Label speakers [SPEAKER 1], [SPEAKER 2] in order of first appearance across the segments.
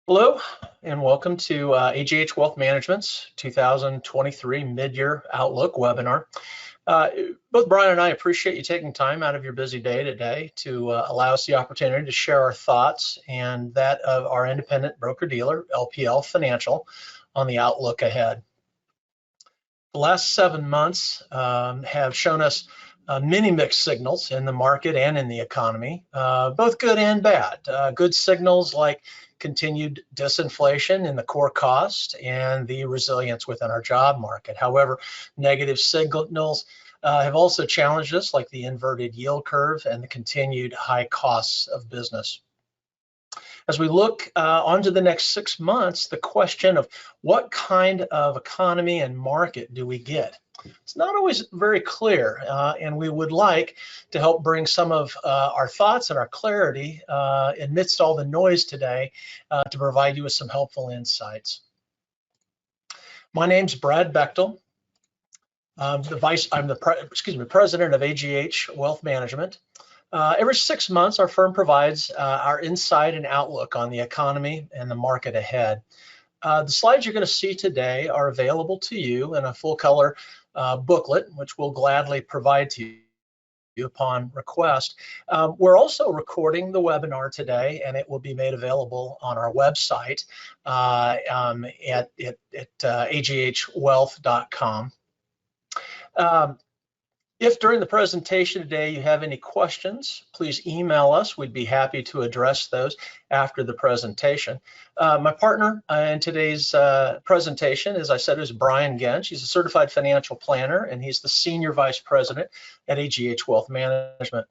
[SPEAKER 1] Hello, and welcome to AGH Wealth Management's 2023 Mid-Year Outlook webinar. Both Brian and I appreciate you taking time out of your busy day today to allow us the opportunity to share our thoughts and that of our independent broker-dealer, LPL Financial, on the outlook ahead. The last 7 months have shown us many mixed signals in the market and in the economy, both good and bad. Good signals like continued disinflation in the core cost and the resilience within our job market. However, negative signals have also challenged us, like the inverted yield curve and the continued high costs of business. As we look onto the next 6 months, the question of what kind of economy and market do we get? It's not always very clear, and we would like to help bring some of our thoughts and our clarity amidst all the noise today to provide you with some helpful insights. My name's Brad Bechtel. I'm the president of AGH Wealth Management. Every 6 months, our firm provides our insight and outlook on the economy and the market ahead. The slides you're going to see today are available to you in a full color booklet, which we'll gladly provide to you upon request. We're also recording the webinar today, and it will be made available on our website at aghwealth.com. If during the presentation today you have any questions, please email us. We'd be happy to address those after the presentation. My partner in today's presentation, as I said, is Brian Gensch. He's a certified financial planner, and he's the Senior Vice President at AGH Wealth Management.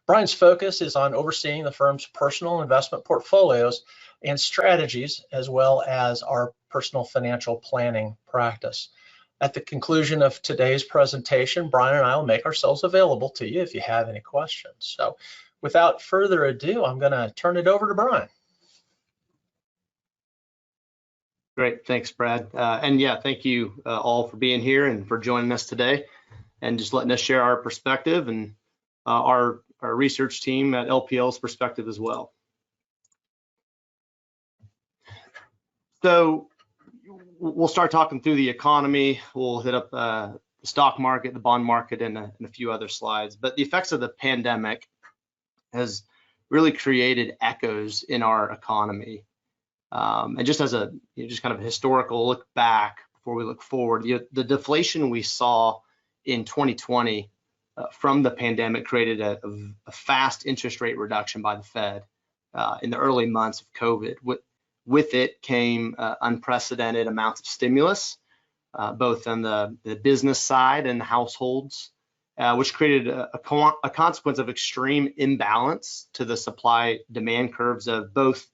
[SPEAKER 1] Brian's focus is on overseeing the firm's personal investment portfolios and strategies, as well as our personal financial planning practice. At the conclusion of today's presentation, Brian and I will make ourselves available to you if you have any questions. So without further ado, I'm going to turn it over to Brian.
[SPEAKER 2] Great, thanks, Brad. And yeah, thank you all for being here and for joining us today and just letting us share our perspective and our research team at LPL's perspective as well. So we'll start talking through the economy. We'll hit up the stock market, the bond market, and a few other slides. But the effects of the pandemic has really created echoes in our economy. And just as a just kind of a historical look back before we look forward, the deflation we saw in 2020 from the pandemic created a fast interest rate reduction by the Fed in the early months of COVID. With it came unprecedented amounts of stimulus, both on the business side and the households, which created a consequence of extreme imbalance to the supply-demand curves of both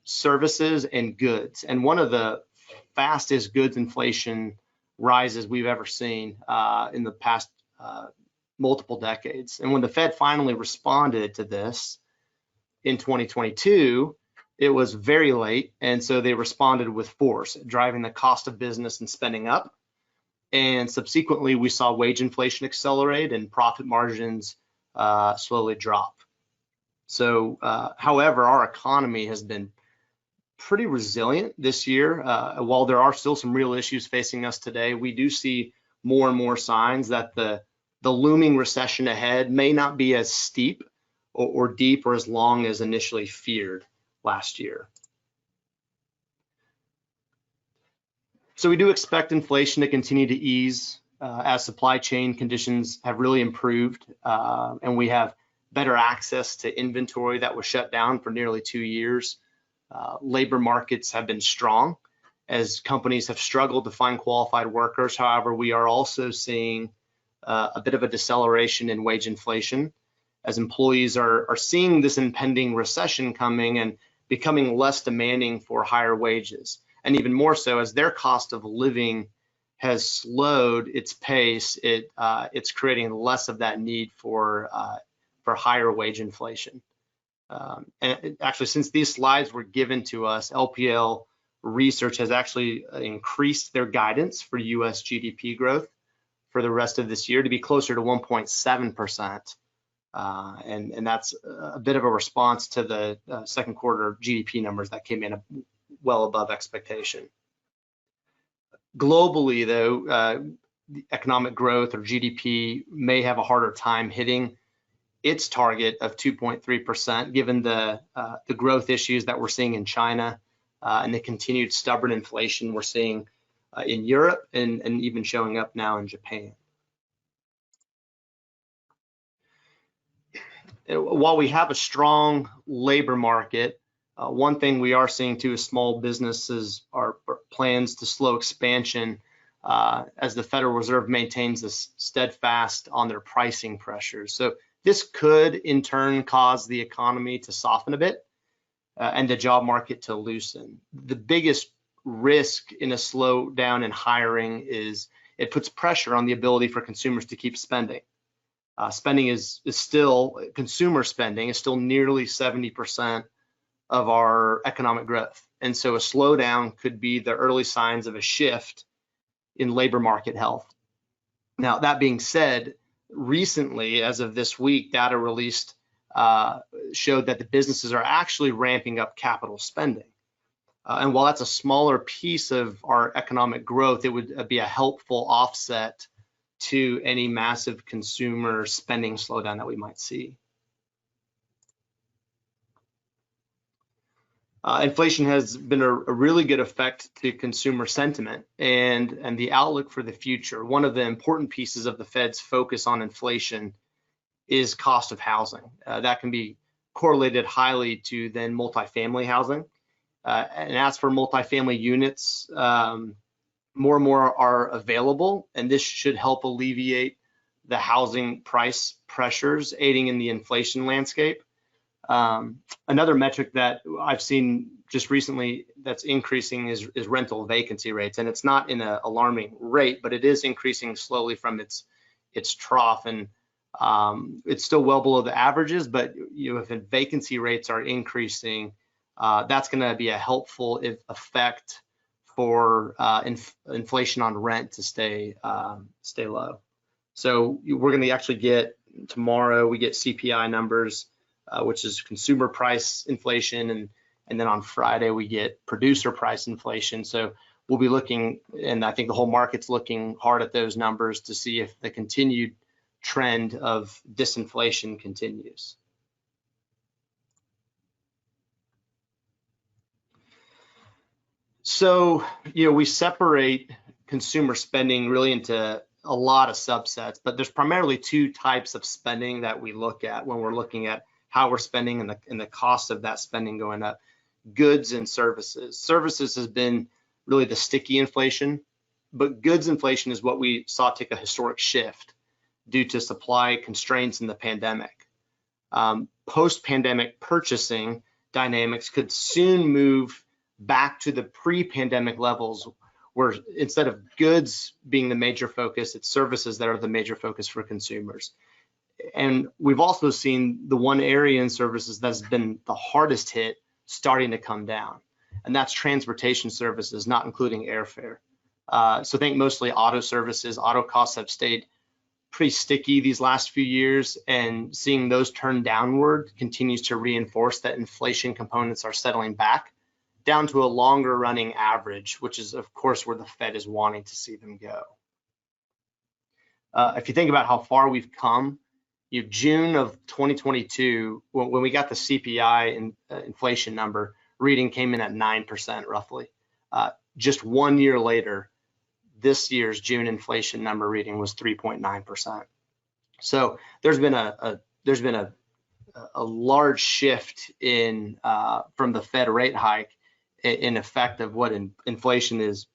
[SPEAKER 2] services and goods. And one of the fastest goods inflation rises we've ever seen in the past multiple decades. And when the Fed finally responded to this in 2022, it was very late, and so they responded with force, driving the cost of business and spending up. And subsequently, we saw wage inflation accelerate and profit margins slowly drop. So, however, our economy has been pretty resilient this year. While there are still some real issues facing us today, we do see more and more signs that the looming recession ahead may not be as steep or deep or as long as initially feared last year. So we do expect inflation to continue to ease as supply chain conditions have really improved, and we have better access to inventory that was shut down for nearly 2 years. Labor markets have been strong as companies have struggled to find qualified workers. However, we are also seeing a bit of a deceleration in wage inflation as employees are seeing this impending recession coming and becoming less demanding for higher wages, and even more so as their cost of living has slowed its pace. It's creating less of that need for higher wage inflation. And actually, since these slides were given to us, LPL Research has actually increased their guidance for U.S. GDP growth for the rest of this year to be closer to 1.7%. And that's a bit of a response to the second quarter GDP numbers that came in well above expectation. Globally, though, the economic growth or GDP may have a harder time hitting its target of 2.3%, given the growth issues that we're seeing in China and the continued stubborn inflation we're seeing in Europe and even showing up now in Japan. While we have a strong labor market, one thing we are seeing too is small businesses are plans to slow expansion as the Federal Reserve maintains this steadfast on their pricing pressures. So this could in turn cause the economy to soften a bit and the job market to loosen. The biggest risk in a slowdown in hiring is it puts pressure on the ability for consumers to keep spending. Spending is still, consumer spending is still nearly 70% of our economic growth. And so a slowdown could be the early signs of a shift in labor market health. Now, that being said, recently, as of this week, data released showed that the businesses are actually ramping up capital spending. And while that's a smaller piece of our economic growth, it would be a helpful offset to any massive consumer spending slowdown that we might see. Inflation has been a really good effect to consumer sentiment and the outlook for the future. One of the important pieces of the Fed's focus on inflation is cost of housing. That can be correlated highly to then multifamily housing. And as for multifamily units, more and more are available, and this should help alleviate the housing price pressures, aiding in the inflation landscape. Another metric that I've seen just recently that's increasing is rental vacancy rates, and it's not in an alarming rate, but it is increasing slowly from its trough, and it's still well below the averages. But if vacancy rates are increasing, that's going to be a helpful effect for inflation on rent to stay low. So we're going to actually get tomorrow, we get CPI numbers, which is consumer price inflation, and then on Friday we get producer price inflation. So we'll be looking, and I think the whole market's looking hard at those numbers to see if the continued trend of disinflation continues. So, we separate consumer spending really into a lot of subsets, but there's primarily two types of spending that we look at when we're looking at how we're spending and the cost of that spending going up: goods and services. Services has been really the sticky inflation, but goods inflation is what we saw take a historic shift due to supply constraints in the pandemic. Post-pandemic purchasing dynamics could soon move back to the pre-pandemic levels, where instead of goods being the major focus, it's services that are the major focus for consumers. And we've also seen the one area in services that's been the hardest hit starting to come down, and that's transportation services, not including airfare. So think mostly auto services. Auto costs have stayed pretty sticky these last few years, and seeing those turn downward continues to reinforce that inflation components are settling back down to a longer running average, which is of course where the Fed is wanting to see them go. If you think about how far we've come, June of 2022, when we got the CPI inflation number, reading came in at 9% roughly. Just 1 year later, this year's June inflation number reading was 3.9%. So there's been a large shift in from the Fed rate hike in effect of what inflation is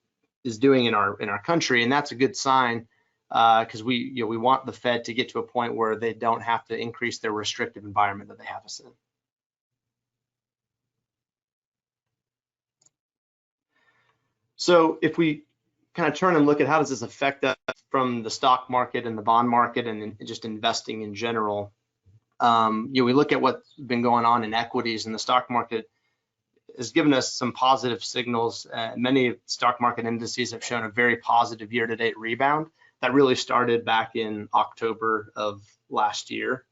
[SPEAKER 2] doing in our country, and that's a good sign because we want the Fed to get to a point where they don't have to increase their restrictive environment that they have us in. So if we kind of turn and look at how does this affect us from the stock market and the bond market and just investing in general, we look at what's been going on in equities, and the stock market has given us some positive signals. Many stock market indices have shown a very positive year-to-date rebound that really started back in October of last year.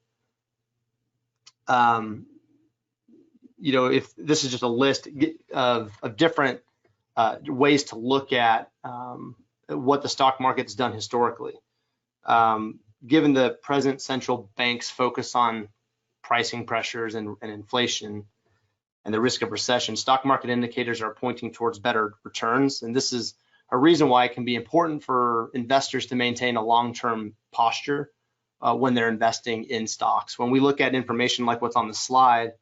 [SPEAKER 2] if this is just a list of different ways to look at what the stock market's done historically. Given the present central bank's focus on pricing pressures and inflation and the risk of recession, stock market indicators are pointing towards better returns. And this is a reason why it can be important for investors to maintain a long-term posture when they're investing in stocks. When we look at information like what's on the slide,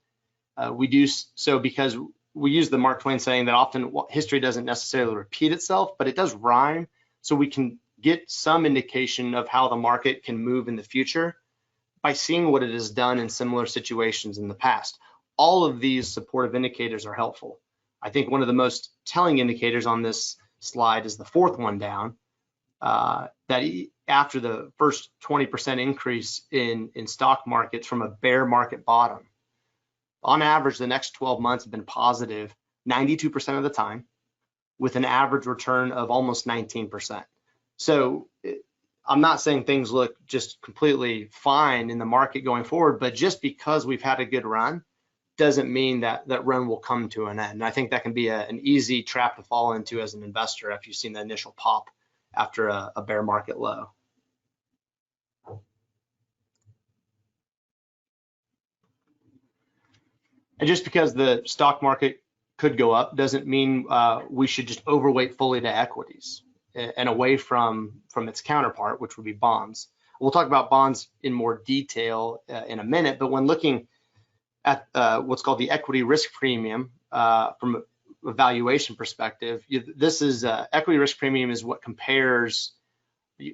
[SPEAKER 2] we do so because we use the Mark Twain saying that often history doesn't necessarily repeat itself, but it does rhyme. So we can get some indication of how the market can move in the future by seeing what it has done in similar situations in the past. All of these supportive indicators are helpful. I think one of the most telling indicators on this slide is the fourth one down, that after the first 20% increase in stock markets from a bear market bottom, on average, the next 12 months have been positive 92% of the time, with an average return of almost 19%. So I'm not saying things look just completely fine in the market going forward, but just because we've had a good run doesn't mean that that run will come to an end. And I think that can be an easy trap to fall into as an investor after you've seen the initial pop after a bear market low. And just because the stock market could go up doesn't mean we should just overweight fully to equities and away from its counterpart, which would be bonds. We'll talk about bonds in more detail in a minute, but when looking at what's called the equity risk premium from a valuation perspective, this is equity risk premium is what compares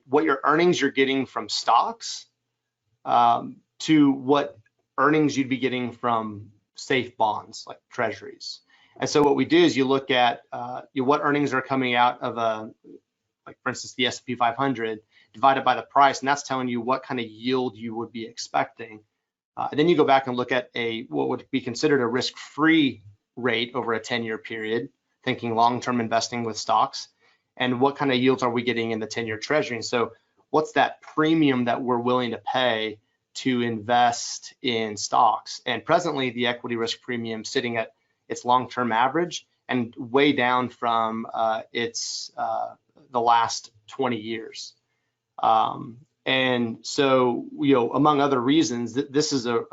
[SPEAKER 2] what your earnings you're getting from stocks to what earnings you'd be getting from safe bonds like treasuries. And so what we do is you look at what earnings are coming out of like for instance, the S&P 500 divided by the price, and that's telling you what kind of yield you would be expecting. And then you go back and look at what would be considered a risk-free rate over a 10-year period, thinking long-term investing with stocks, and what kind of yields are we getting in the 10-year treasury. And so what's that premium that we're willing to pay to invest in stocks? And presently, the equity risk premium sitting at its long-term average and way down from the last 20 years. And so, among other reasons, this is a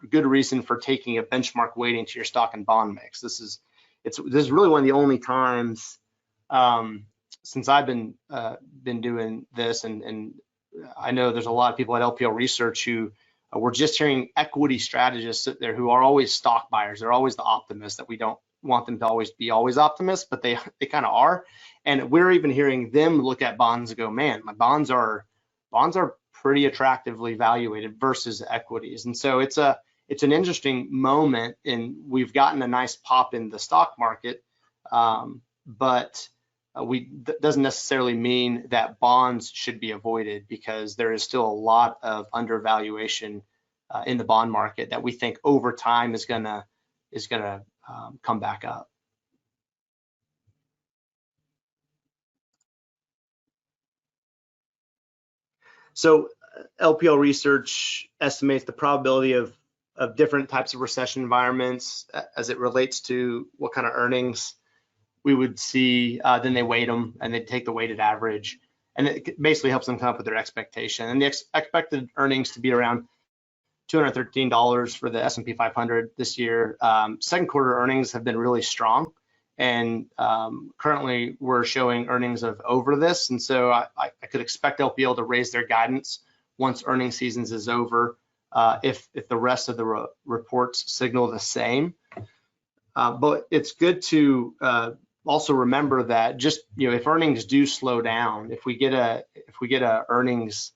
[SPEAKER 2] good reason for taking a benchmark weighting to your stock and bond mix. This is really one of the only times since I've been doing this, and I know there's a lot of people at LPL Research who we're just hearing equity strategists sit there who are always stock buyers. They're always the optimists that we don't want them to always be optimists, but they kind of are. And we're even hearing them look at bonds and go, man, my bonds are pretty attractively valuated versus equities. And so it's an interesting moment, and we've gotten a nice pop in the stock market, but that doesn't necessarily mean that bonds should be avoided, because there is still a lot of undervaluation in the bond market that we think over time is gonna come back up. So LPL Research estimates the probability of different types of recession environments as it relates to what kind of earnings we would see. Then they weight them and they take the weighted average, and it basically helps them come up with their expectation. And the expected earnings to be around $213 for the S&P 500 this year. Second quarter earnings have been really strong, and currently we're showing earnings of over this. And so I could expect LPL to raise their guidance once earnings seasons is over, if the rest of the reports signal the same. But it's good to also remember that just if earnings do slow down, if we get a earnings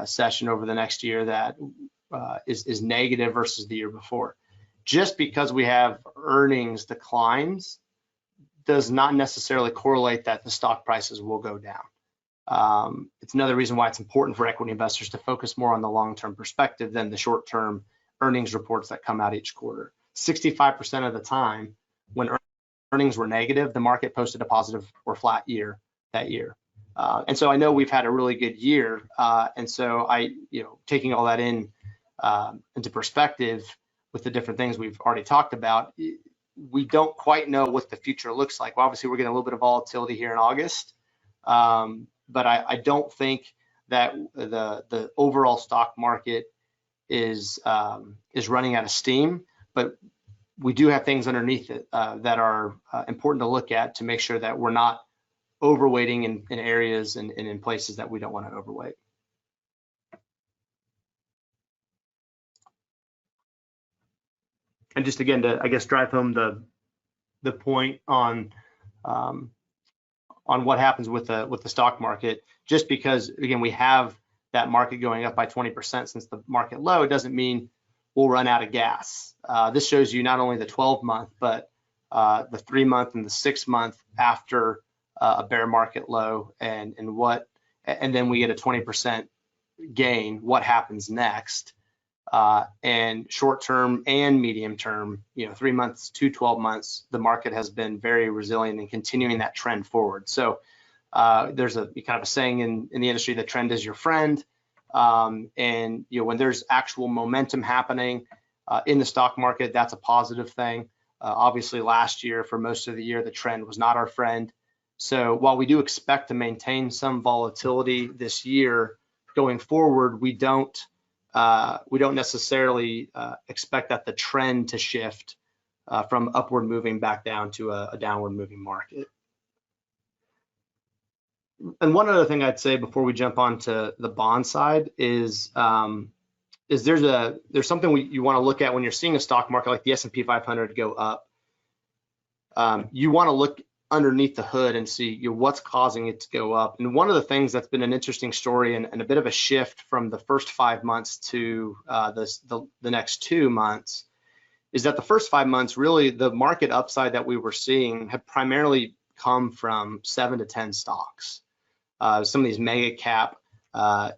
[SPEAKER 2] session over the next year that is negative versus the year before, just because we have earnings declines does not necessarily correlate that the stock prices will go down. It's another reason why it's important for equity investors to focus more on the long-term perspective than the short-term earnings reports that come out each quarter. 65% of the time when earnings were negative, the market posted a positive or flat year that year. And so I know we've had a really good year. And so taking all that into perspective, with the different things we've already talked about, we don't quite know what the future looks like. Well, obviously, we're getting a little bit of volatility here in August, but I don't think that the overall stock market is running out of steam. But we do have things underneath it that are important to look at to make sure that we're not overweighting in areas and in places that we don't want to overweight. And just again to, I guess, drive home the point on what happens with the stock market. Just because again we have that market going up by 20% since the market low, it doesn't mean we'll run out of gas. This shows you not only the 12-month, but the 3-month and the 6-month after a bear market low, and then we get a 20% gain. What happens next? And short term and medium term, 3 months to 12 months, the market has been very resilient and continuing that trend forward. So there's a kind of a saying in the industry, the trend is your friend. And when there's actual momentum happening in the stock market, that's a positive thing. Obviously, last year, for most of the year, the trend was not our friend. So while we do expect to maintain some volatility this year going forward, we don't necessarily expect that the trend to shift from upward moving back down to a downward moving market. And one other thing I'd say before we jump onto the bond side is there's something you want to look at when you're seeing a stock market like the S&P 500 go up. You want to look underneath the hood and see what's causing it to go up. And one of the things that's been an interesting story and a bit of a shift from the first 5 months to the next 2 months is that the first 5 months, really the market upside that we were seeing had primarily come from 7 to 10 stocks. Some of these mega cap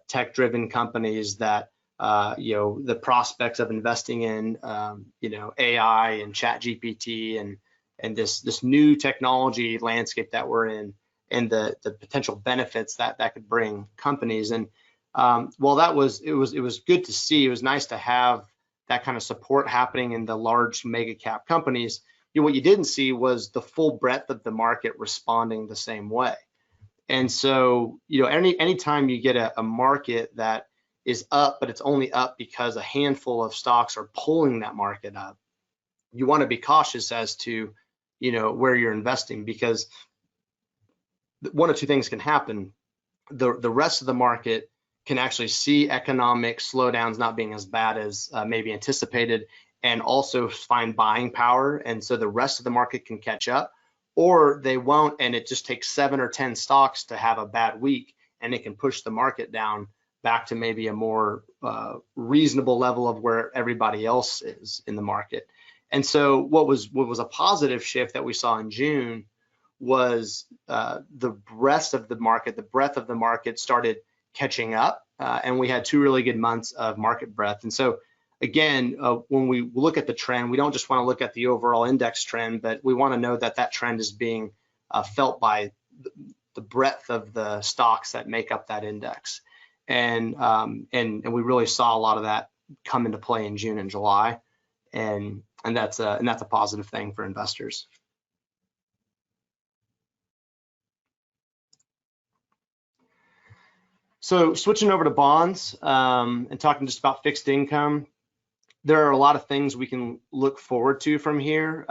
[SPEAKER 2] tech-driven companies that the prospects of investing in AI and chat GPT and this new technology landscape that we're in, and the potential benefits that could bring companies. And while it was good to see, it was nice to have that kind of support happening in the large mega cap companies. What you didn't see was the full breadth of the market responding the same way. And so anytime you get a market that is up, but it's only up because a handful of stocks are pulling that market up, you want to be cautious as to where you're investing, because one of two things can happen. The rest of the market can actually see economic slowdowns not being as bad as maybe anticipated, and also find buying power, and so the rest of the market can catch up, or they won't, and it just takes 7 or 10 stocks to have a bad week, and it can push the market down back to maybe a more reasonable level of where everybody else is in the market. And so what was a positive shift that we saw in June was the breadth of the market started catching up, and we had 2 really good months of market breadth. And so again, when we look at the trend, we don't just want to look at the overall index trend, but we want to know that trend is being felt by the breadth of the stocks that make up that index. And we really saw a lot of that come into play in June and July, and that's a positive thing for investors. So switching over to bonds and talking just about fixed income, there are a lot of things we can look forward to from here,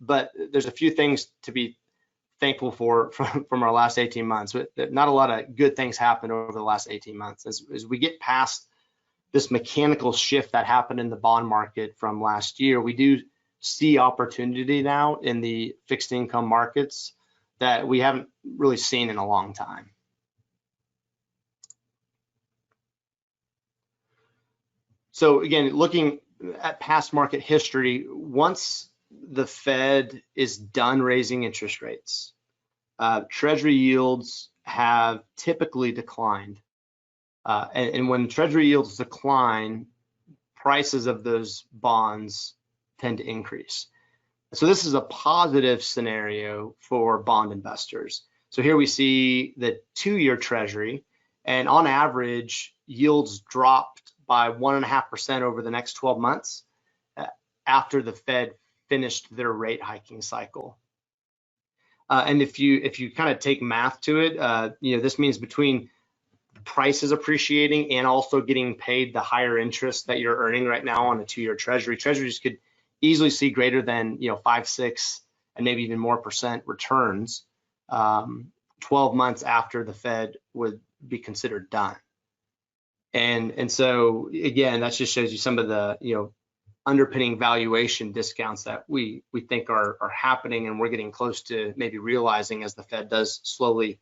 [SPEAKER 2] but there's a few things to be thankful for from our last 18 months. Not a lot of good things happened over the last 18 months. As we get past this mechanical shift that happened in the bond market from last year, we do see opportunity now in the fixed income markets that we haven't really seen in a long time. So again, looking at past market history, once the Fed is done raising interest rates, Treasury yields have typically declined. And when Treasury yields decline, prices of those bonds tend to increase. So this is a positive scenario for bond investors. So here we see the 2-year Treasury, and on average, yields dropped by 1.5% over the next 12 months. after the Fed finished their rate hiking cycle. And if you kind of take math to it, this means between prices appreciating and also getting paid the higher interest that you're earning right now on a 2-year treasury. Treasuries could easily see greater than 5, 6, and maybe even more % returns 12 months after the Fed would be considered done. And so again, that just shows you some of the underpinning valuation discounts that we think are happening, and we're getting close to maybe realizing as the Fed does slowly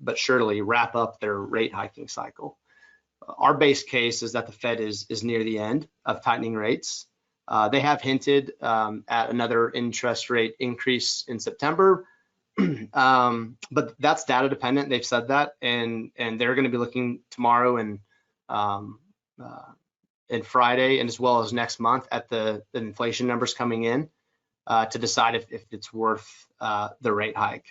[SPEAKER 2] but surely wrap up their rate hiking cycle. Our base case is that the Fed is near the end of tightening rates. They have hinted at another interest rate increase in September, but that's data dependent. They've said that, and they're going to be looking tomorrow and Friday, and as well as next month at the inflation numbers coming in to decide if it's worth the rate hike.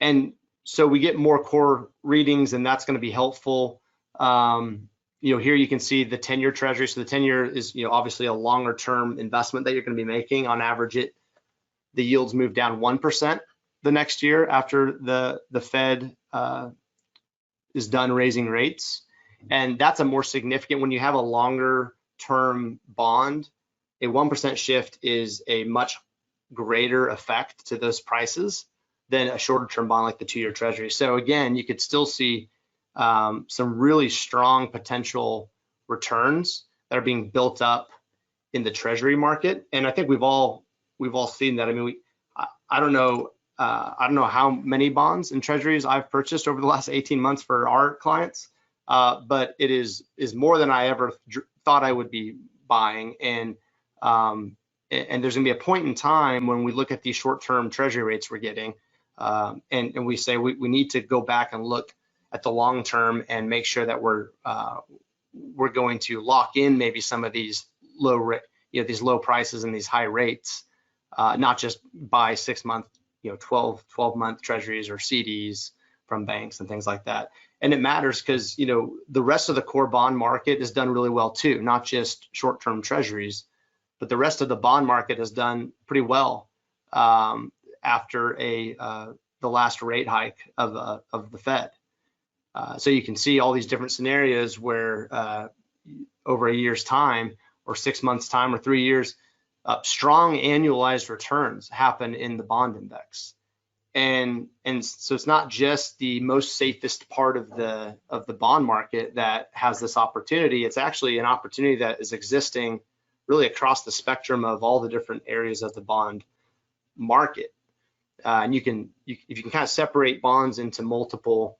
[SPEAKER 2] And so we get more core readings, and that's going to be helpful. Here you can see the 10-year treasury. So the 10-year is obviously a longer term investment that you're going to be making. On average, the yields move down 1% the next year after the Fed is done raising rates. And that's a more significant, when you have a longer term bond, a 1% shift is a much greater effect to those prices than a shorter term bond like the 2-year treasury. So again, you could still see some really strong potential returns that are being built up in the treasury market. And I think we've all seen that. I mean, I don't know how many bonds and treasuries I've purchased over the last 18 months for our clients, but it is more than I ever thought I would be buying. And there's going to be a point in time when we look at these short-term treasury rates we're getting, and we say we need to go back and look at the long term and make sure that we're going to lock in maybe some of these these low prices and these high rates, not just buy 6-month, 12-month treasuries or CDs from banks and things like that. And it matters because the rest of the core bond market has done really well too, not just short-term treasuries, but the rest of the bond market has done pretty well after the last rate hike of the Fed. So you can see all these different scenarios where over a year's time or 6 months time or 3 years, strong annualized returns happen in the bond index. And so it's not just the most safest part of the bond market that has this opportunity. It's actually an opportunity that is existing really across the spectrum of all the different areas of the bond market. And if you can kind of separate bonds into multiple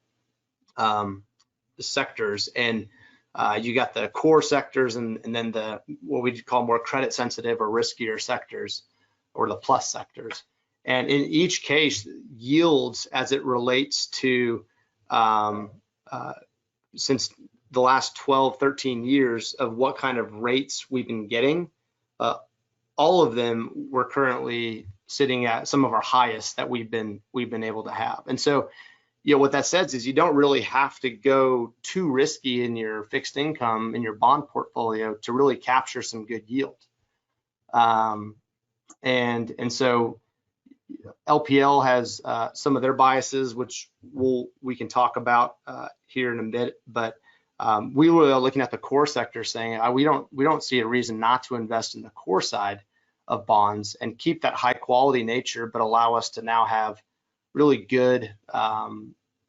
[SPEAKER 2] sectors, and you got the core sectors and then what we call more credit sensitive or riskier sectors, or the plus sectors. And in each case, yields as it relates to since the last 12, 13 years of what kind of rates we've been getting, all of them were currently sitting at some of our highest that we've been able to have. And so what that says is you don't really have to go too risky in your fixed income, in your bond portfolio, to really capture some good yield. And so LPL has some of their biases, which we can talk about here in a bit. But we were looking at the core sector, saying we don't see a reason not to invest in the core side of bonds and keep that high quality nature, but allow us to now have really good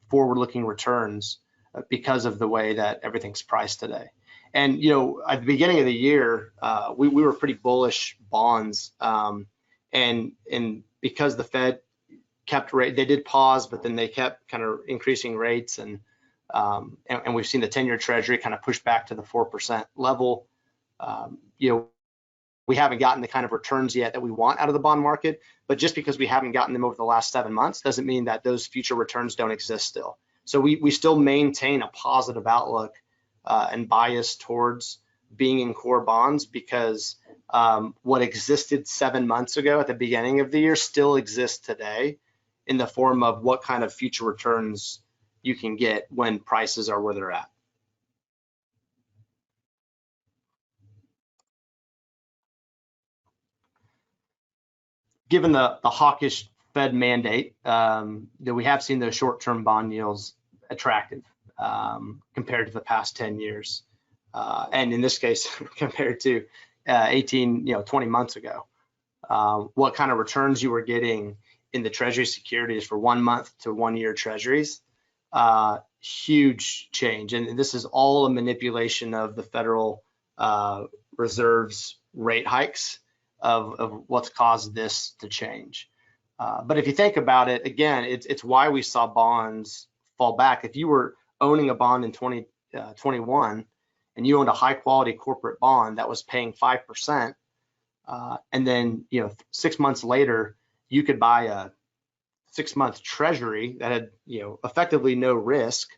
[SPEAKER 2] forward-looking returns because of the way that everything's priced today. And at the beginning of the year, we were pretty bullish bonds, and because the Fed kept rate, they did pause, but then they kept kind of increasing rates, and we've seen the 10-year treasury kind of push back to the 4% level. We haven't gotten the kind of returns yet that we want out of the bond market, but just because we haven't gotten them over the last 7 months doesn't mean that those future returns don't exist still. So we still maintain a positive outlook and bias towards being in core bonds, because what existed 7 months ago at the beginning of the year still exists today in the form of what kind of future returns you can get when prices are where they're at. given the hawkish Fed mandate, that we have seen those short-term bond yields attractive compared to the past 10 years. And in this case, compared to 18, 20 months ago. What kind of returns you were getting in the Treasury securities for 1 month to 1 year Treasuries, huge change. And this is all a manipulation of the Federal Reserve's rate hikes of what's caused this to change. But if you think about it, again, it's why we saw bonds fall back. If you were owning a bond in 2021 and you owned a high quality corporate bond that was paying 5%, and then 6 months later you could buy a 6-month Treasury that had effectively no risk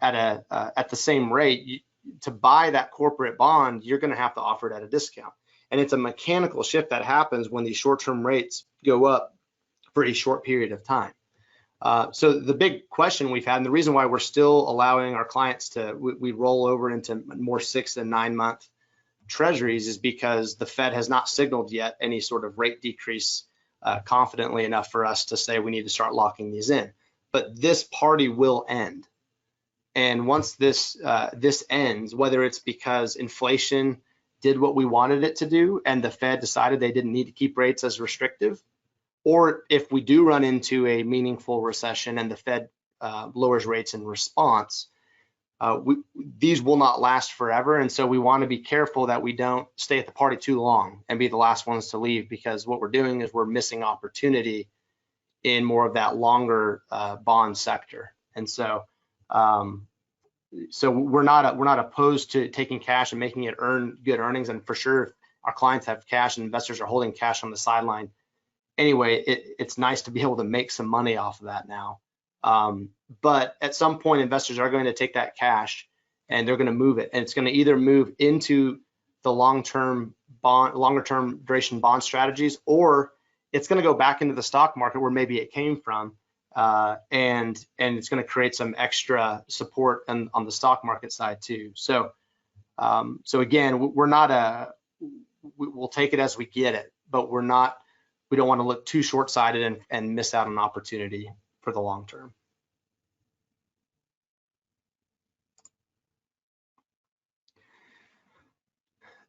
[SPEAKER 2] at the same rate, to buy that corporate bond, you're going to have to offer it at a discount. And it's a mechanical shift that happens when these short-term rates go up for a short period of time. So the big question we've had, and the reason why we're still allowing our clients to, we roll over into more 6 and 9 month Treasuries, is because the Fed has not signaled yet any sort of rate decrease confidently enough for us to say we need to start locking these in. But this party will end. And once this ends, whether it's because inflation did what we wanted it to do and the Fed decided they didn't need to keep rates as restrictive, or if we do run into a meaningful recession and the Fed lowers rates in response, these will not last forever. And so we want to be careful that we don't stay at the party too long and be the last ones to leave, because what we're doing is we're missing opportunity in more of that longer bond sector. And so we're not opposed to taking cash and making it earn good earnings. And for sure, if our clients have cash and investors are holding cash on the sideline anyway, it's nice to be able to make some money off of that now. But at some point, investors are going to take that cash and they're going to move it, and it's going to either move into the longer-term duration bond strategies, or it's going to go back into the stock market where maybe it came from, and it's going to create some extra support on the stock market side too. So again, we'll take it as we get it, but we don't want to look too short-sighted and miss out on opportunity for the long term.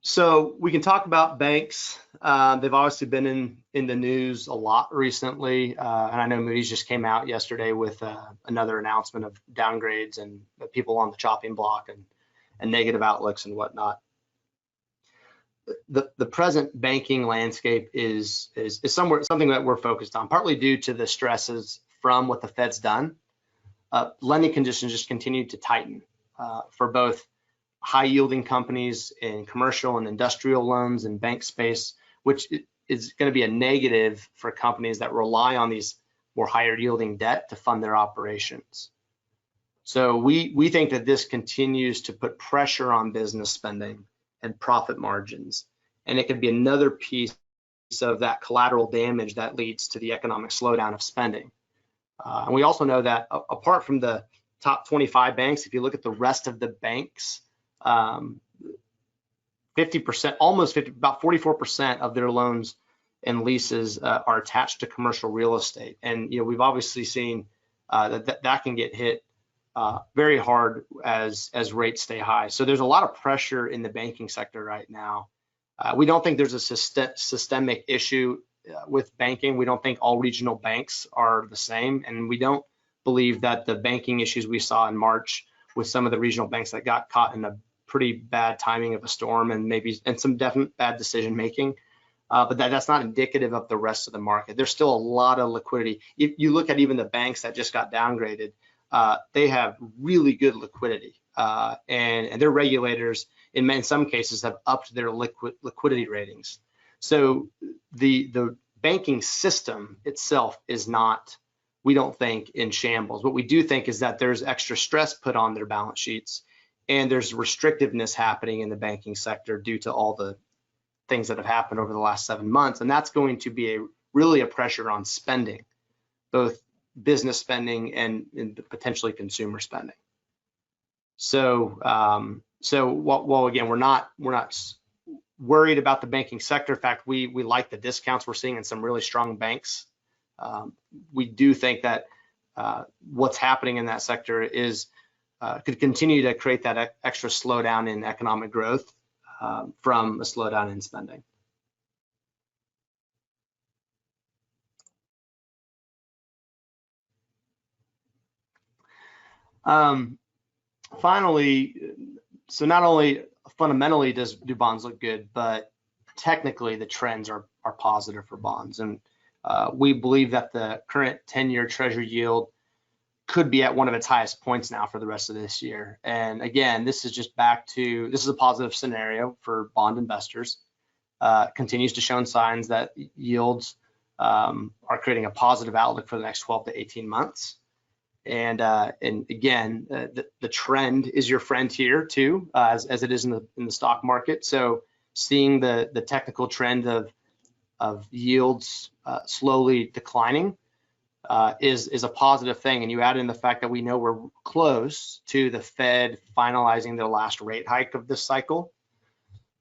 [SPEAKER 2] So we can talk about banks. They've obviously been in the news a lot recently, and I know Moody's just came out yesterday with another announcement of downgrades and people on the chopping block and negative outlooks and whatnot. The present banking landscape is something that we're focused on, partly due to the stresses from what the Fed's done. Lending conditions just continue to tighten for both high yielding companies in commercial and industrial loans and bank space, which is going to be a negative for companies that rely on these more higher yielding debt to fund their operations. So we think that this continues to put pressure on business spending and profit margins, and it could be another piece of that collateral damage that leads to the economic slowdown of spending. And we also know that apart from the top 25 banks, if you look at the rest of the banks, 50%, about 44% of their loans and leases are attached to commercial real estate. And we've obviously seen that can get hit very hard as rates stay high. So there's a lot of pressure in the banking sector right now. We don't think there's a systemic issue with banking. We don't think all regional banks are the same, and we don't believe that the banking issues we saw in March with some of the regional banks that got caught in a pretty bad timing of a storm and some definite bad decision making, but that's not indicative of the rest of the market. There's still a lot of liquidity. If you look at even the banks that just got downgraded, they have really good liquidity, and their regulators in some cases have upped their liquidity ratings. So the banking system itself is not, we don't think, in shambles. What we do think is that there's extra stress put on their balance sheets, and there's restrictiveness happening in the banking sector due to all the things that have happened over the last 7 months, and that's going to be really a pressure on spending, both business spending and potentially consumer spending. So while again we're not worried about the banking sector. In fact, we like the discounts we're seeing in some really strong banks. We do think that what's happening in that sector is could continue to create that extra slowdown in economic growth from a slowdown in spending. Finally, so not only fundamentally do bonds look good, but technically the trends are positive for bonds. And we believe that the current 10-year Treasury yield could be at one of its highest points now for the rest of this year. And again, this is just this is a positive scenario for bond investors. Continues to show signs that yields are creating a positive outlook for the next 12 to 18 months. And again, the trend is your friend here too, as it is in the stock market. So seeing the technical trend of yields slowly declining is a positive thing. And you add in the fact that we know we're close to the Fed finalizing their last rate hike of this cycle.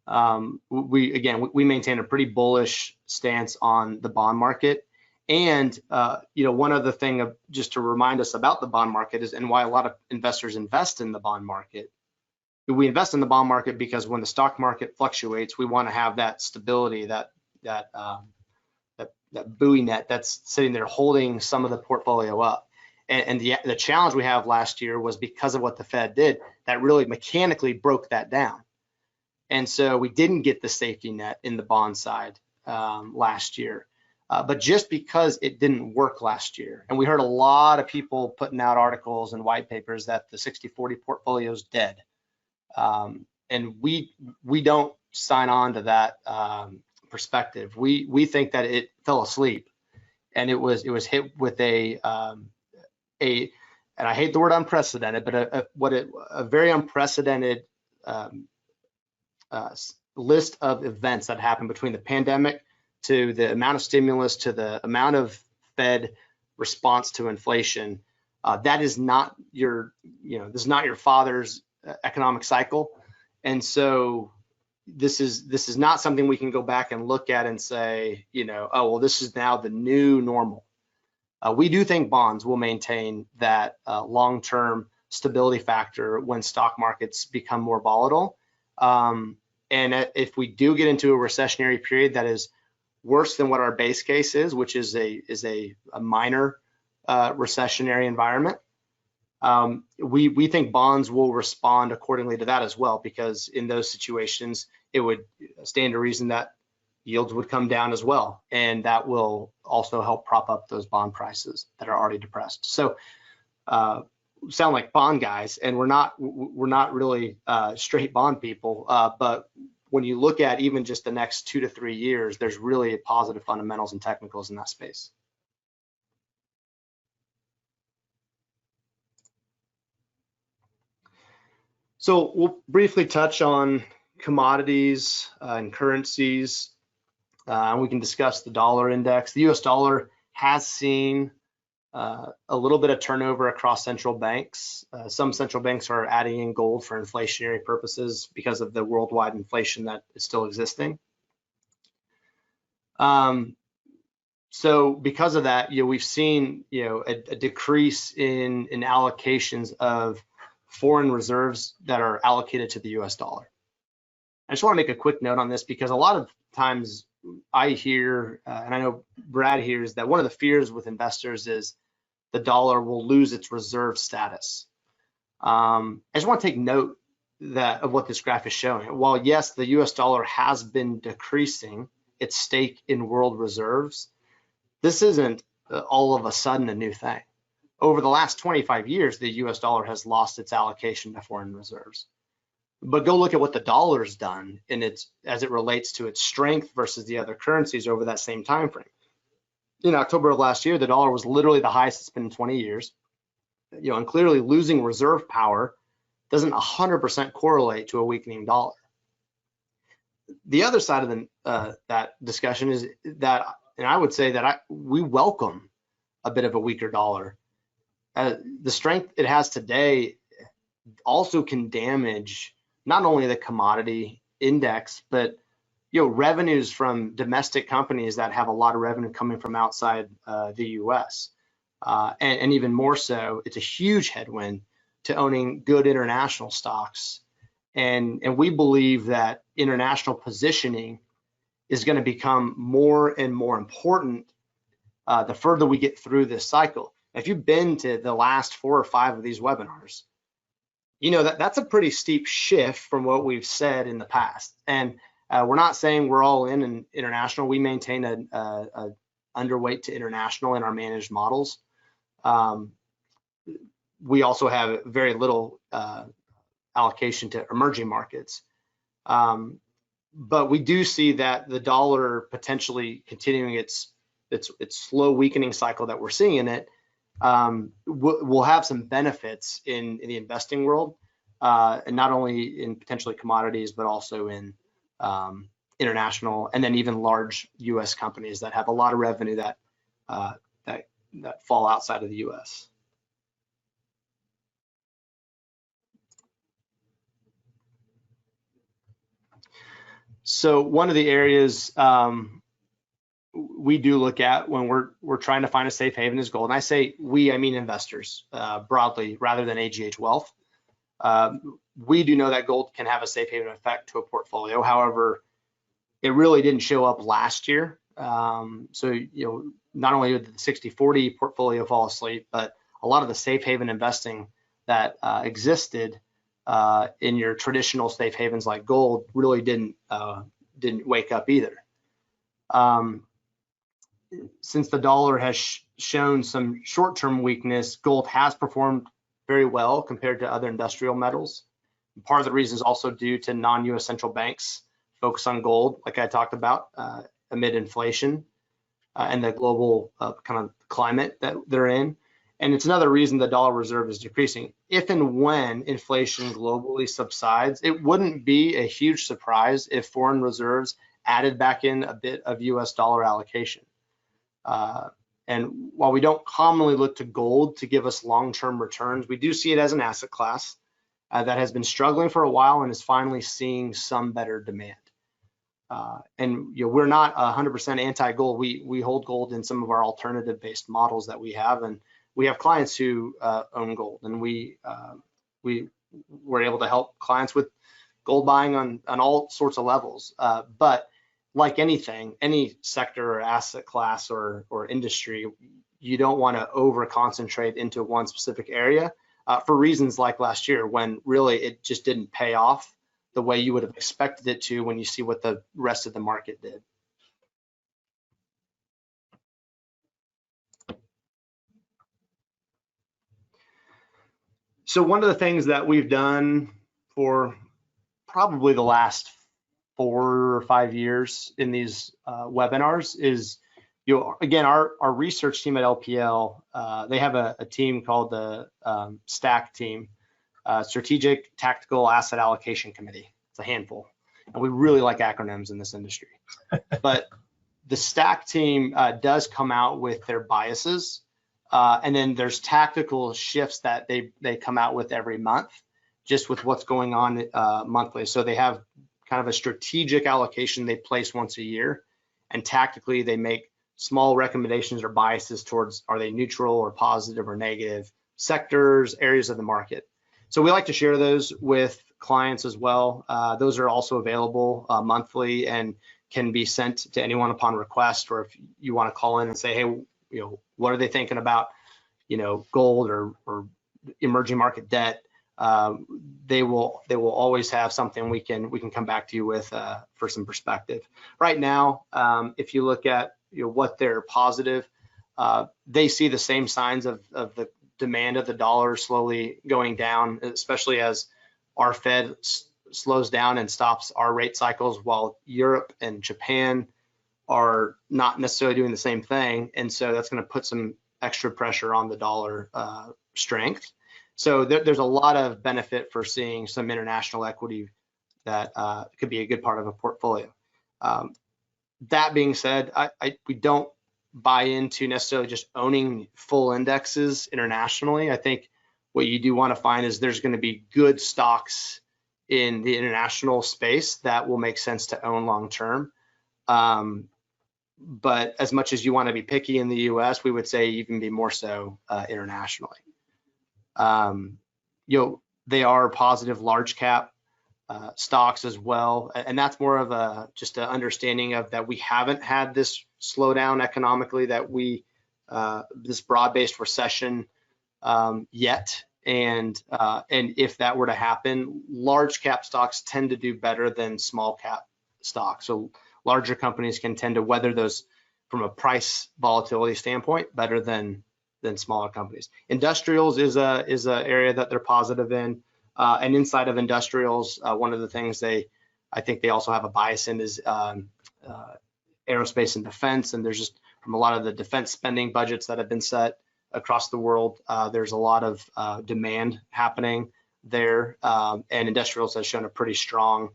[SPEAKER 2] We maintain a pretty bullish stance on the bond market. And one other thing just to remind us about the bond market is, and why a lot of investors invest in the bond market. We invest in the bond market because when the stock market fluctuates, we want to have that stability, that buoy net that's sitting there holding some of the portfolio up. And the challenge we have last year was because of what the Fed did, that really mechanically broke that down. And so we didn't get the safety net in the bond side last year. But just because it didn't work last year, and we heard a lot of people putting out articles and white papers that the 60-40 portfolio is dead. And we don't sign on to that perspective. We think that it fell asleep, and it was hit with a and I hate the word unprecedented, but a very unprecedented list of events that happened between the pandemic to the amount of stimulus to the amount of Fed response to inflation. That is not this is not your father's economic cycle, and so this is not something we can go back and look at and say, oh well, this is now the new normal. We do think bonds will maintain that long-term stability factor when stock markets become more volatile. And if we do get into a recessionary period that is worse than what our base case is, which is a minor recessionary environment, we think bonds will respond accordingly to that as well, because in those situations, it would stand to reason that yields would come down as well, and that will also help prop up those bond prices that are already depressed. So sound like bond guys, and we're not really straight bond people, but when you look at even just the next 2 to 3 years, there's really positive fundamentals and technicals in that space. So we'll briefly touch on commodities and currencies. We can discuss the dollar index. The US dollar has seen a little bit of turnover across central banks. Some central banks are adding in gold for inflationary purposes because of the worldwide inflation that is still existing. So because of that, we've seen a decrease in allocations of foreign reserves that are allocated to the US dollar. I just want to make a quick note on this because a lot of times I hear, and I know Brad hears, that one of the fears with investors is the dollar will lose its reserve status. I just want to take note of what this graph is showing. While yes, the US dollar has been decreasing its stake in world reserves, this isn't all of a sudden a new thing. Over the last 25 years, the US dollar has lost its allocation to foreign reserves. But go look at what the dollar's done as it relates to its strength versus the other currencies over that same time frame. In October of last year, the dollar was literally the highest it's been in 20 years. And clearly losing reserve power doesn't 100% correlate to a weakening dollar. The other side of that discussion is that, and I would say that we welcome a bit of a weaker dollar. The strength it has today also can damage not only the commodity index, but revenues from domestic companies that have a lot of revenue coming from outside the U.S. And even more so, it's a huge headwind to owning good international stocks. And we believe that international positioning is going to become more and more important the further we get through this cycle. If you've been to the last 4 or 5 of these webinars, you know that's a pretty steep shift from what we've said in the past. And we're not saying we're all in international. We maintain a underweight to international in our managed models. We also have very little allocation to emerging markets. But we do see that the dollar potentially continuing its slow weakening cycle that we're seeing in it will have some benefits in the investing world, and not only in potentially commodities, but also in international, and then even large U.S. companies that have a lot of revenue that fall outside of the U.S. So one of the areas we do look at when we're trying to find a safe haven is gold. And I say we, I mean investors broadly, rather than AGH Wealth. We do know that gold can have a safe haven effect to a portfolio. However, it really didn't show up last year. So not only did the 60-40 portfolio fall asleep, but a lot of the safe haven investing that existed in your traditional safe havens like gold really didn't wake up either. Since the dollar has shown some short-term weakness, gold has performed very well compared to other industrial metals. Part of the reason is also due to non-U.S. central banks focus on gold, like I talked about, amid inflation and the global kind of climate that they're in. And it's another reason the dollar reserve is decreasing. If and when inflation globally subsides, it wouldn't be a huge surprise if foreign reserves added back in a bit of U.S. dollar allocation. And while we don't commonly look to gold to give us long-term returns, we do see it as an asset class that has been struggling for a while and is finally seeing some better demand. And we're not 100% anti-gold. We hold gold in some of our alternative-based models that we have, and we have clients who own gold, and we were able to help clients with gold buying on all sorts of levels. But like anything, any sector or asset class or industry, you don't want to over concentrate into one specific area for reasons like last year, when really it just didn't pay off the way you would have expected it to when you see what the rest of the market did. So one of the things that we've done for probably the last 4 or 5 years in these webinars is, again, our research team at LPL, they have a team called the STACK team, Strategic Tactical Asset Allocation Committee. It's a handful, and we really like acronyms in this industry. But the STACK team does come out with their biases, and then there's tactical shifts that they come out with every month, just with what's going on monthly. So they have kind of a strategic allocation they place once a year, and tactically they make small recommendations or biases towards, are they neutral or positive or negative sectors, areas of the market. So we like to share those with clients as well. Those are also available monthly and can be sent to anyone upon request, or if you want to call in and say, hey, what are they thinking about, gold or emerging market debt? They will always have something we can come back to you with for some perspective. Right now, if you look at what they're positive, they see the same signs of the demand of the dollar slowly going down, especially as our Fed slows down and stops our rate cycles, while Europe and Japan are not necessarily doing the same thing. And so that's going to put some extra pressure on the dollar strength. So there's a lot of benefit for seeing some international equity that could be a good part of a portfolio. That being said, we don't buy into necessarily just owning full indexes internationally. I think what you do want to find is there's going to be good stocks in the international space that will make sense to own long term. But as much as you want to be picky in the US, we would say even be more so internationally. They are positive large cap stocks as well, and that's more of a just an understanding of that we haven't had this slowdown economically, that this broad-based recession yet, and if that were to happen, large cap stocks tend to do better than small cap stocks. So larger companies can tend to weather those from a price volatility standpoint better than smaller companies. Industrials is a area that they're positive in. And inside of industrials, one of the things I think they also have a bias in is aerospace and defense. And there's just from a lot of the defense spending budgets that have been set across the world, there's a lot of demand happening there. And industrials has shown a pretty strong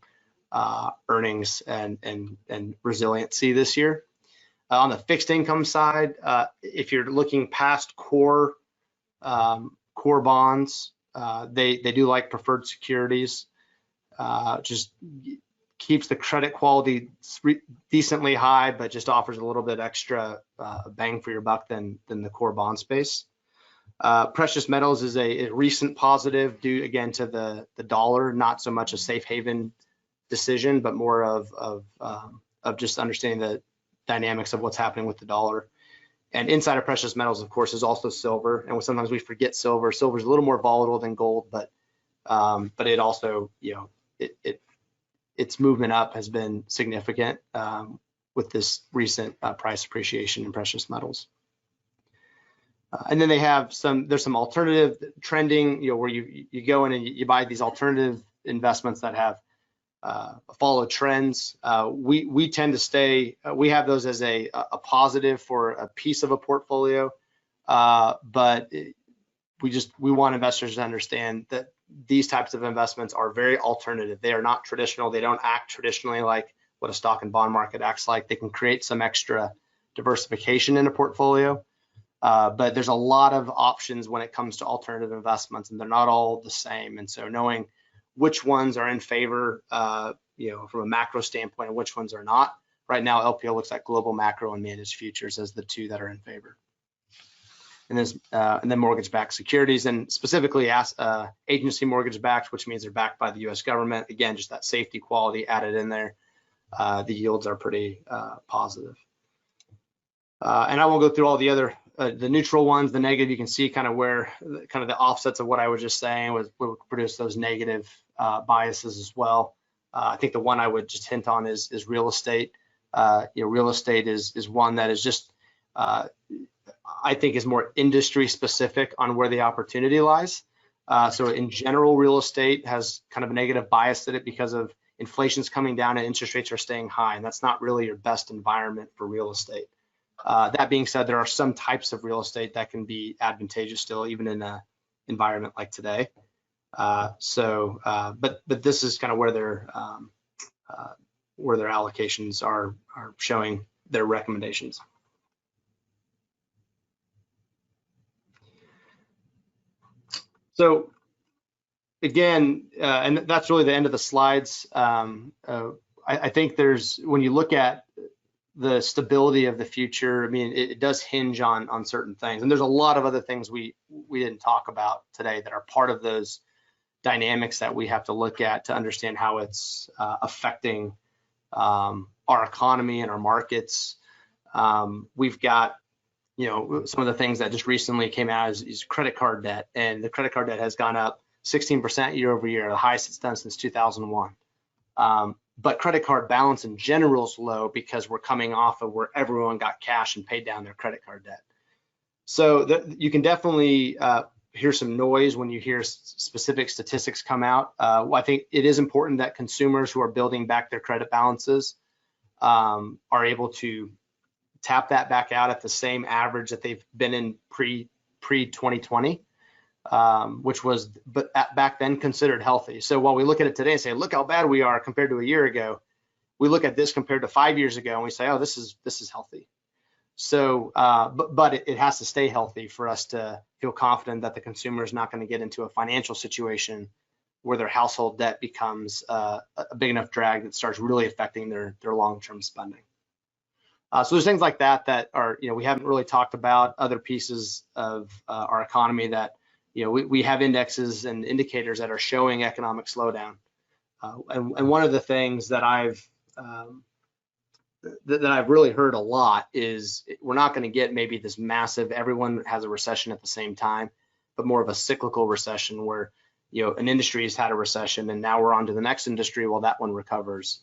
[SPEAKER 2] earnings and resiliency this year. On the fixed income side, if you're looking past core bonds, they do like preferred securities. Just keeps the credit quality decently high, but just offers a little bit extra bang for your buck than the core bond space. Precious metals is a recent positive due again to the dollar, not so much a safe haven decision, but more of just understanding the dynamics of what's happening with the dollar. And inside of precious metals, of course, is also silver. And sometimes we forget silver. Silver is a little more volatile than gold, but it also, its movement up has been significant with this recent price appreciation in precious metals. And then they have there's some alternative trending, where you go in and you buy these alternative investments that have follow trends. We tend to stay, we have those as a positive for a piece of a portfolio, but we want investors to understand that these types of investments are very alternative. They are not traditional. They don't act traditionally like what a stock and bond market acts like. They can create some extra diversification in a portfolio, but there's a lot of options when it comes to alternative investments, and they're not all the same. And so knowing which ones are in favor, from a macro standpoint, and which ones are not. Right now, LPL looks at global macro and managed futures as the two that are in favor. And then mortgage-backed securities, and specifically agency mortgage-backed, which means they're backed by the U.S. government. Again, just that safety quality added in there. The yields are pretty positive. And I won't go through all the other the neutral ones. The negative, you can see kind of where the offsets of what I was just saying would produce those negative biases as well. I think the one I would just hint on is real estate. Real estate is one that is just I think is more industry specific on where the opportunity lies. So in general, real estate has kind of a negative bias to it because of inflation's coming down and interest rates are staying high, and that's not really your best environment for real estate. That being said, there are some types of real estate that can be advantageous still, even in an environment like today. But this is kind of where their allocations are showing their recommendations. So again, and that's really the end of the slides. I think when you look at the stability of the future, I mean, it does hinge on certain things, and there's a lot of other things we didn't talk about today that are part of those dynamics that we have to look at to understand how it's affecting our economy and our markets. We've got, some of the things that just recently came out is credit card debt, and the credit card debt has gone up 16% year over year, the highest it's done since 2001. But credit card balance in general is low because we're coming off of where everyone got cash and paid down their credit card debt. So you can definitely hear some noise when you hear specific statistics come out. I think it is important that consumers who are building back their credit balances are able to tap that back out at the same average that they've been in pre-2020. Which was, back then considered healthy. So while we look at it today and say, look how bad we are compared to a year ago, we look at this compared to 5 years ago and we say, oh, this is healthy. So, but it has to stay healthy for us to feel confident that the consumer is not going to get into a financial situation where their household debt becomes a big enough drag that starts really affecting their long-term spending. So there's things like that that are, we haven't really talked about. Other pieces of our economy that, we have indexes and indicators that are showing economic slowdown. And one of the things that I've really heard a lot is we're not going to get maybe this massive, everyone has a recession at the same time, but more of a cyclical recession where, an industry has had a recession and now we're on to the next industry while that one recovers.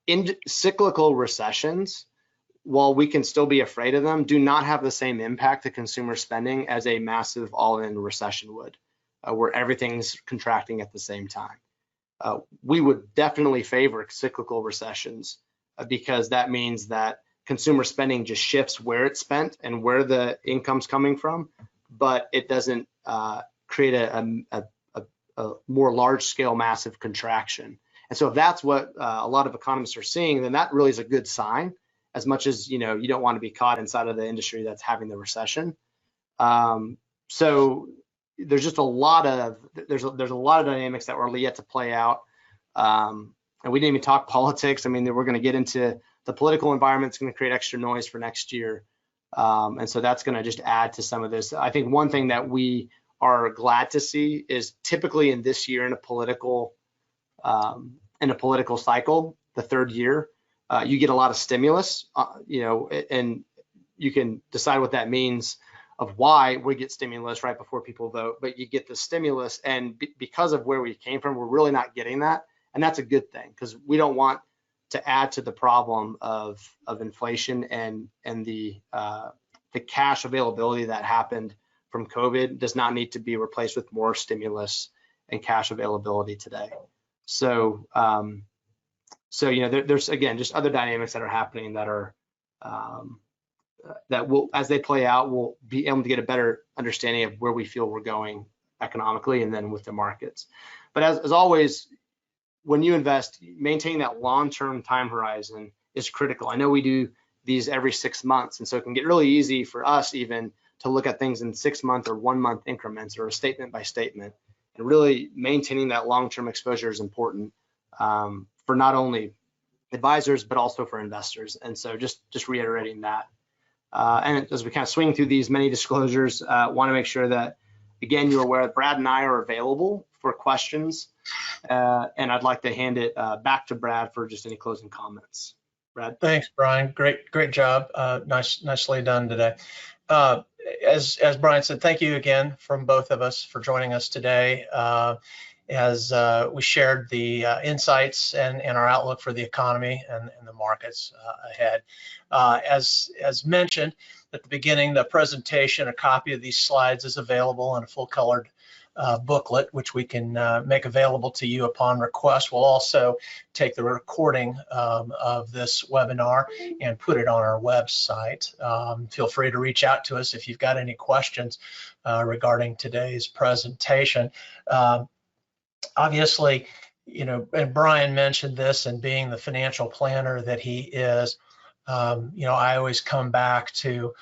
[SPEAKER 2] In cyclical recessions, while we can still be afraid of them, do not have the same impact to consumer spending as a massive all-in recession would, where everything's contracting at the same time. We would definitely favor cyclical recessions because that means that consumer spending just shifts where it's spent and where the income's coming from, but it doesn't create a more large-scale massive contraction. And so if that's what a lot of economists are seeing, then that really is a good sign, as much as, you don't want to be caught inside of the industry that's having the recession. So there's just a lot of, there's a lot of dynamics that are yet to play out. And we didn't even talk politics. I mean, we're going to get into the political environment. It's going to create extra noise for next year. And so that's going to just add to some of this. I think one thing that we are glad to see is typically in this year in a political cycle, the third year, you get a lot of stimulus, and you can decide what that means of why we get stimulus right before people vote, but you get the stimulus, and because of where we came from, we're really not getting that. And that's a good thing, because we don't want to add to the problem of inflation and the cash availability that happened from COVID does not need to be replaced with more stimulus and cash availability today. So, there's again just other dynamics that are happening that are that will, as they play out, we'll be able to get a better understanding of where we feel we're going economically and then with the markets. But as always, when you invest, maintaining that long-term time horizon is critical. I know we do these every 6 months, and so it can get really easy for us even to look at things in 6 month or 1 month increments or a statement by statement. And really maintaining that long-term exposure is important for not only advisors but also for investors. And so just reiterating that. And as we kind of swing through these many disclosures, want to make sure that, again, you're aware that Brad and I are available for questions. And I'd like to hand it back to Brad for just any closing comments. Brad.
[SPEAKER 1] Thanks, Brian. Great job. Nicely done today. As Brian said, thank you again from both of us for joining us today. As we shared the insights and our outlook for the economy and the markets ahead. As mentioned at the beginning, the presentation, a copy of these slides is available in a full-colored booklet, which we can make available to you upon request. We'll also take the recording of this webinar and put it on our website. Feel free to reach out to us if you've got any questions regarding today's presentation. Obviously, and Brian mentioned this, and being the financial planner that he is, I always come back to,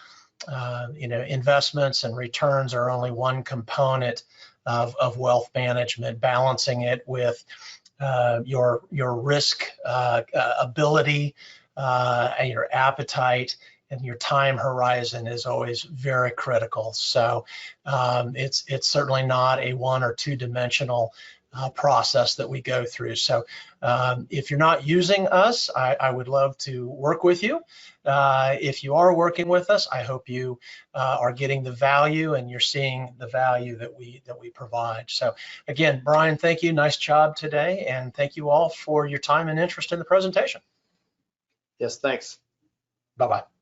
[SPEAKER 1] investments and returns are only one component of wealth management. Balancing it with your risk ability, and your appetite and your time horizon is always very critical. So it's certainly not a one or two dimensional process that we go through. So if you're not using us, I would love to work with you. If you are working with us, I hope you are getting the value and you're seeing the value that we provide. So again, Brian, thank you. Nice job today. And thank you all for your time and interest in the presentation.
[SPEAKER 2] Yes, thanks.
[SPEAKER 1] Bye-bye.